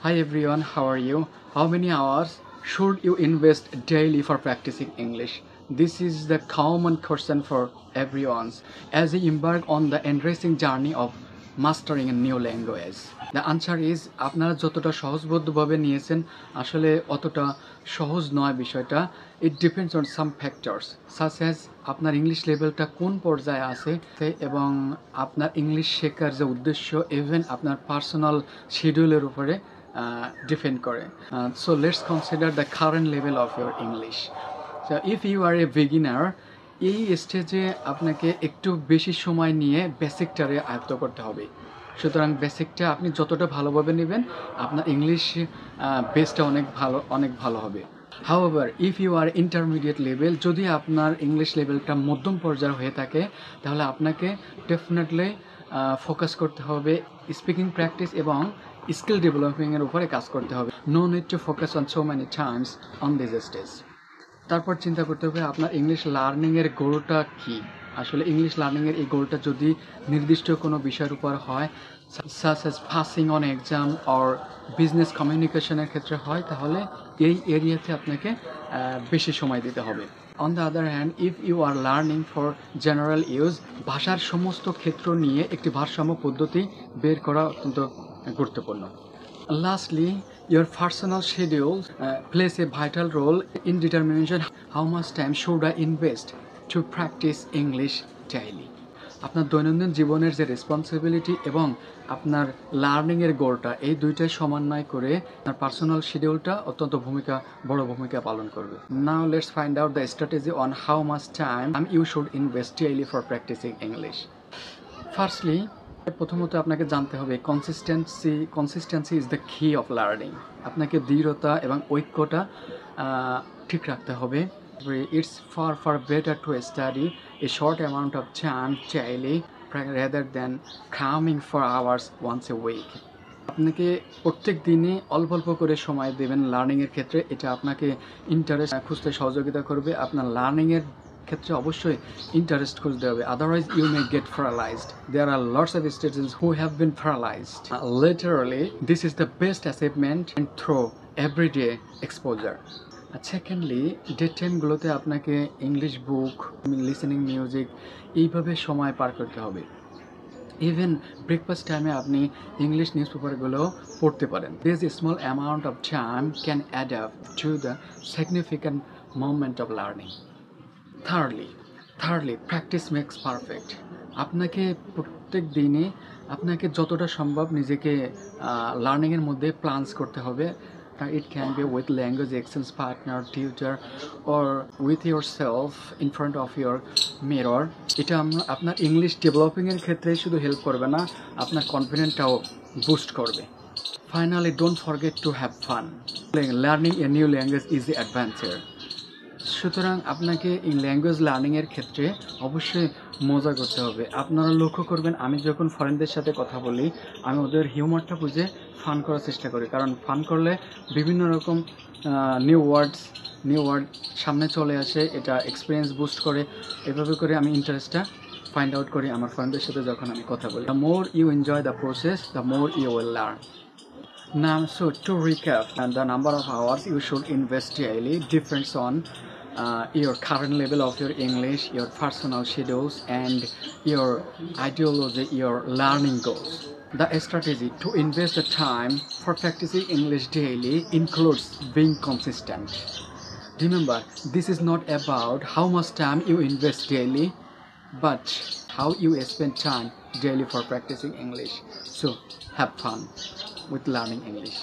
Hi everyone, how are you? How many hours should you invest daily for practicing English? This is the common question for everyone as you embark on the enriching journey of mastering a new language. The answer is আপনারা যতটা সহজবোধ্যভাবে নিয়েছেন আসলে অতটা সহজ নয় বিষয়টা. It depends on some factors such as আপনার English লেভেলটা কোন পর্যায়ে আছে এবং আপনার ইংলিশ শেখার যে উদ্দেশ্য ইভেন আপনার পার্সোনাল শিডিউলের উপরে depend করে. So let's consider the current level of your English. So if you are a beginner, এই স্টেজে আপনাকে একটু বেশি সময় নিয়ে বেসিকটারে আয়ত্ত করতে হবে. সুতরাং বেসিকটা আপনি যতটা ভালোভাবে নেবেন আপনার ইংলিশ বেসটা অনেক ভালো হবে. However, if you are intermediate level, যদি আপনার ইংলিশ লেভেলটা মধ্যম পর্যায়ের হয়ে থাকে তাহলে আপনাকে ডেফিনেটলি ফোকাস করতে হবে স্পিকিং প্র্যাকটিস এবং স্কিল ডেভেলপিংয়ের উপরে কাজ করতে হবে. No need to focus on so many times on this stage. তারপর চিন্তা করতে হবে আপনার ইংলিশ লার্নিংয়ের গোলটা কী. আসলে ইংলিশ লার্নিংয়ের এই গোলটা যদি নির্দিষ্ট কোনো বিষয়ের উপর হয় such as passing on exam or business কমিউনিকেশনের ক্ষেত্রে হয় তাহলে এই এরিয়াতে আপনাকে বেশি সময় দিতে হবে. On the other hand, if you are learning for general use, ভাষার সমস্ত ক্ষেত্র নিয়ে একটি ভারসাম্য পদ্ধতি বের করা অত্যন্ত গুরুত্বপূর্ণ. Lastly, your personal schedule plays a vital role in determination how much time should I invest to practice English daily. আপনার দৈনন্দিন জীবনের যে রেসপন্সিবিলিটি এবং আপনার লার্নিংয়ের গোলটা এই দুইটাই সমন্বয় করে আপনার পার্সোনাল শিডিউলটা অত্যন্ত বড় ভূমিকা পালন করবে. Now let's find out the strategy on how much time you should invest daily for practicing English. Firstly, প্রথমত আপনাকে জানতে হবে consistency is the key of learning. আপনাকে দৃঢ়তা এবং ঐক্যটা ঠিক রাখতে হবে. It's far better to study a short amount of time daily rather than cramming for hours once a week. আপনাকে প্রত্যেক দিনই অল্প অল্প করে সময় দেবেন লার্নিংয়ের ক্ষেত্রে. এটা আপনাকে ইন্টারেস্ট খুঁজতে সহযোগিতা করবে. আপনার লার্নিংয়ের ক্ষেত্রে অবশ্যই ইন্টারেস্ট খুঁজতে হবে, otherwise you may get paralysed. There are lots of students who have been paralysed. Literally this is the best achievement through everyday exposure. Secondly, day টাইমগুলোতে আপনাকে ইংলিশ বুক, লিসেনিং মিউজিক এইভাবে সময় পার করতে হবে. ইভেন ব্রেকফাস্ট টাইমে আপনি ইংলিশ নিউজ পেপারগুলো পড়তে পারেন. This small amount of time can add up to the significant moment of learning. Thirdly practice makes perfect. আপনাকে প্রত্যেক দিনে আপনাকে যতটা সম্ভব নিজেকে লার্নিংয়ের মধ্যে প্ল্যান্স করতে হবে. It can be with language exchange partner, tutor or with yourself in front of your mirror. এটা আপনার ইংলিশ ডেভেলপিংয়ের ক্ষেত্রে শুধু হেল্প করবে না, আপনার কনফিডেন্সটাও বুস্ট করবে. Finally, don't forget to have fun. Learning a new language is the adventure. সুতরাং আপনাকে এই ল্যাঙ্গুয়েজ লার্নিংয়ের ক্ষেত্রে অবশ্যই মজা করতে হবে. আপনারা লক্ষ্য করবেন আমি যখন ফরেনদের সাথে কথা বলি আমি ওদের হিউমারটা বুঝে ফান করার চেষ্টা করি, কারণ ফান করলে বিভিন্ন রকম নিউ ওয়ার্ড সামনে চলে আসে, এটা এক্সপিরিয়েন্স বুস্ট করে. এভাবে করে আমি ইন্টারেস্টটা ফাইন্ড আউট করি আমার ফরেনদের সাথে যখন আমি কথা বলি. The more you enjoy the process, the more you will learn. Now, so to recap, the number of hours you should invest daily depends on your current level of your English, your personal schedules, and your ideology, your learning goals. The strategy to invest the time for practicing English daily includes being consistent. Remember, this is not about how much time you invest daily, but how you spend time daily for practicing English. So, have fun with learning English.